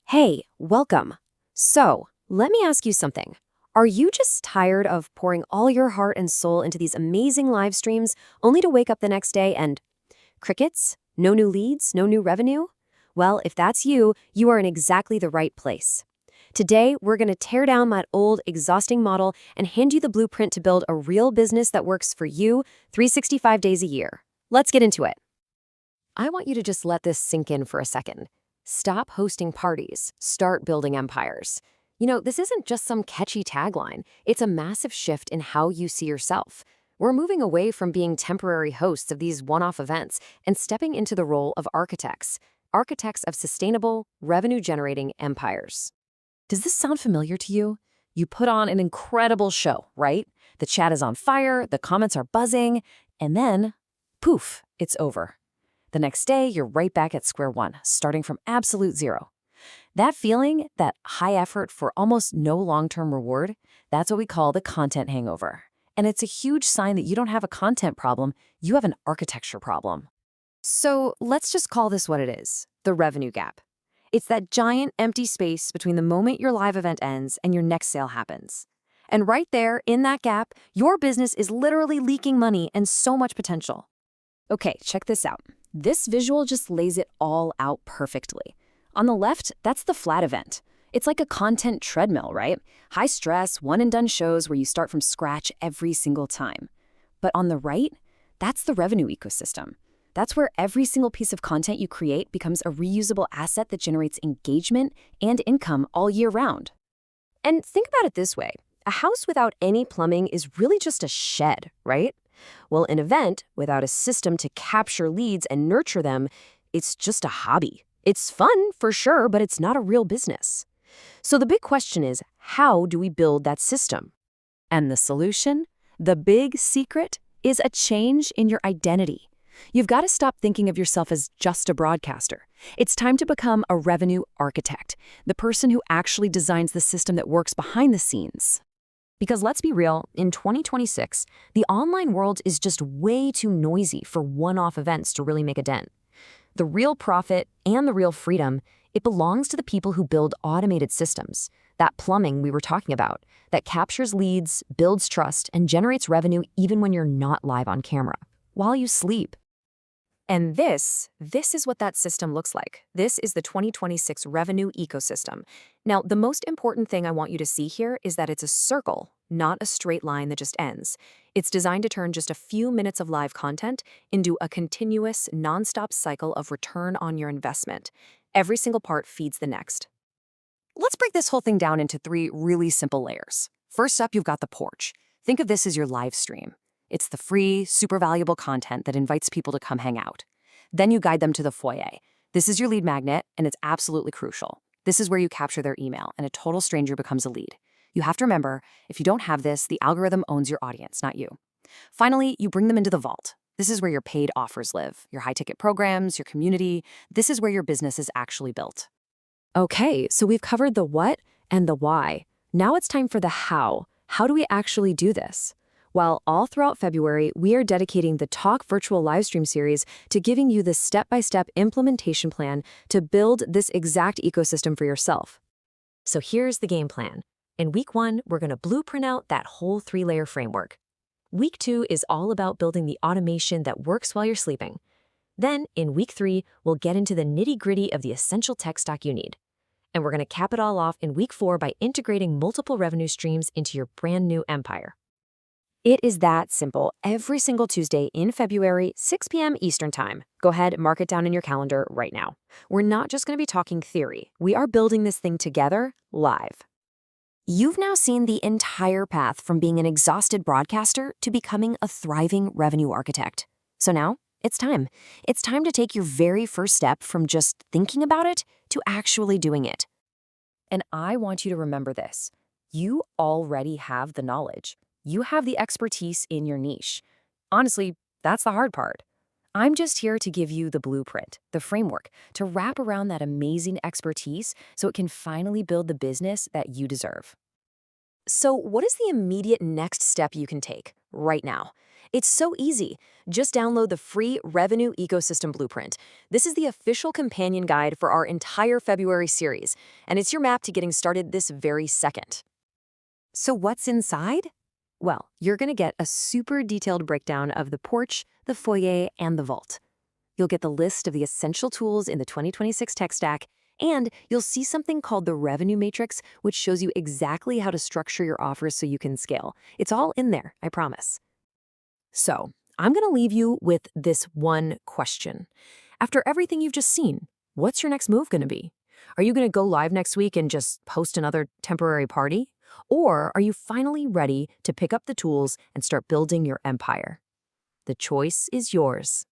Hey, welcome. So, let me ask you something. Are you just tired of pouring all your heart and soul into these amazing live streams only to wake up the next day and crickets? No new leads? No new revenue? Well, if that's you, you are in exactly the right place. Today, we're going to tear down that old, exhausting model and hand you the blueprint to build a real business that works for you 365 days a year. Let's get into it. I want you to just let this sink in for a second. Stop hosting parties, start building empires. This isn't just some catchy tagline. It's a massive shift in how you see yourself. We're moving away from being temporary hosts of these one-off events and stepping into the role of architects of sustainable, revenue-generating empires. Does this sound familiar to you? You put on an incredible show, right? The chat is on fire, the comments are buzzing, and then, poof, it's over. The next day, you're right back at square one, starting from absolute zero. That feeling, that high effort for almost no long-term reward, that's what we call the content hangover. And it's a huge sign that you don't have a content problem, you have an architecture problem. So let's just call this what it is, the revenue gap. It's that giant empty space between the moment your live event ends and your next sale happens. And right there, in that gap, your business is literally leaking money and so much potential. Okay, check this out. This visual just lays it all out perfectly. On the left, that's the flat event. It's like a content treadmill, right? High stress, one-and-done shows where you start from scratch every single time. But on the right, that's the revenue ecosystem. That's where every single piece of content you create becomes a reusable asset that generates engagement and income all year round. And think about it this way. A house without any plumbing is really just a shed, right? Well, an event without a system to capture leads and nurture them, it's just a hobby. It's fun, for sure, but it's not a real business. So the big question is, how do we build that system? And the solution, the big secret, is a change in your identity. You've got to stop thinking of yourself as just a broadcaster. It's time to become a revenue architect, the person who actually designs the system that works behind the scenes. Because let's be real, in 2026, the online world is just way too noisy for one-off events to really make a dent. The real profit and the real freedom, it belongs to the people who build automated systems, that plumbing we were talking about, that captures leads, builds trust, and generates revenue even when you're not live on camera, while you sleep. And this is what that system looks like. This is the 2026 revenue ecosystem. Now, the most important thing I want you to see here is that it's a circle, not a straight line that just ends. It's designed to turn just a few minutes of live content into a continuous, nonstop cycle of return on your investment. Every single part feeds the next. Let's break this whole thing down into 3 really simple layers. First up, you've got the porch. Think of this as your live stream. It's the free, super valuable content that invites people to come hang out. Then you guide them to the foyer. This is your lead magnet, and it's absolutely crucial. This is where you capture their email, and a total stranger becomes a lead. You have to remember, if you don't have this, the algorithm owns your audience, not you. Finally, you bring them into the vault. This is where your paid offers live, your high-ticket programs, your community. This is where your business is actually built. Okay, so we've covered the what and the why. Now it's time for the how. How do we actually do this? Well, all throughout February, we are dedicating the Talk Virtual Livestream series to giving you the step-by-step implementation plan to build this exact ecosystem for yourself. So here's the game plan. In week 1, we're going to blueprint out that whole 3-layer framework. Week 2 is all about building the automation that works while you're sleeping. Then, in week 3, we'll get into the nitty-gritty of the essential tech stack you need. And we're going to cap it all off in week 4 by integrating multiple revenue streams into your brand new empire. It is that simple. Every single Tuesday in February, 6 p.m. Eastern Time. Go ahead, mark it down in your calendar right now. We're not just going to be talking theory. We are building this thing together, live. You've now seen the entire path from being an exhausted broadcaster to becoming a thriving revenue architect. So now, it's time. It's time to take your very first step from just thinking about it to actually doing it. And I want you to remember this. You already have the knowledge. You have the expertise in your niche. Honestly, that's the hard part. I'm just here to give you the blueprint, the framework, to wrap around that amazing expertise so it can finally build the business that you deserve. So what is the immediate next step you can take right now? It's so easy. Just download the free Revenue Ecosystem Blueprint. This is the official companion guide for our entire February series, and it's your map to getting started this very second. So what's inside? Well, you're going to get a super detailed breakdown of the Porch, the Foyer, and the Vault. You'll get the list of the essential tools in the 2026 tech stack, and you'll see something called the Revenue Matrix, which shows you exactly how to structure your offers so you can scale. It's all in there, I promise. So, I'm going to leave you with this one question. After everything you've just seen, what's your next move going to be? Are you going to go live next week and just host another temporary party? Or are you finally ready to pick up the tools and start building your empire? The choice is yours.